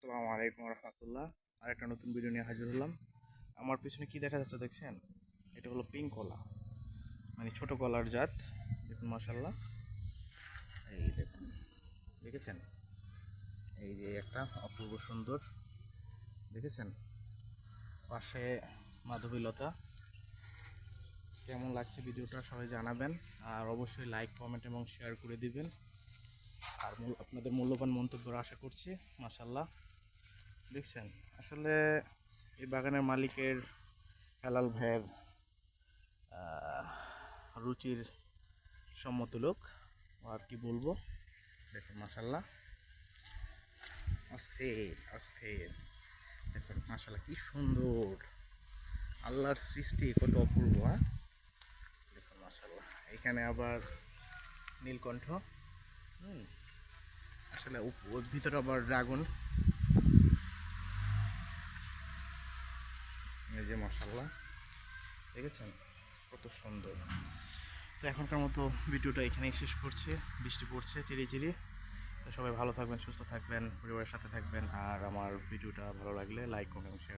আসসালামু আলাইকুম রহমতুল্লাহ। আরেকটা নতুন ভিডিও নিয়ে হাজির হলাম। আমার পিছনে কি দেখা যাচ্ছে দেখছেন? এটা হলো পিঙ্ক কলা, মানে ছোট কলার জাত। দেখুন মাশাল্লাহ, এই দেখুন, দেখেছেন? এই যে একটা অপূর্ব সুন্দর, দেখেছেন? পাশে মাধবীলতা। কেমন লাগছে ভিডিওটা সবাই জানাবেন, আর অবশ্যই লাইক, কমেন্ট এবং শেয়ার করে দিবেন। আর আপনাদের মূল্যবান মন্তব্য আশা করছি। মাশাল্লাহ, দেখছেন? আসলে এই বাগানের মালিকের, হেলাল ভাইয়ের রুচির সম্মত লোক, আর কি বলবো। দেখুন মাশাল্লাহ, অস্থির অস্থির। দেখুন মাশাল্লাহ, কি সুন্দর, আল্লাহর সৃষ্টি কত অপূর্ব। দেখুন মাশাল্লাহ, এখানে আবার নীলকণ্ঠ। আসলে ওর ভিতরে আবার ড্রাগন। এই যে মাশাল্লাহ, দেখেছেন কত সুন্দর। তো এখনকার মতো ভিডিওটা এখানেই শেষ করছে। বৃষ্টি পড়ছে চিরি চিরি। তো সবাই ভালো থাকবেন, সুস্থ থাকবেন, পরিবারের সাথে থাকবেন। আর আমার ভিডিওটা ভালো লাগলে লাইক, কমেন্ট, শেয়ার।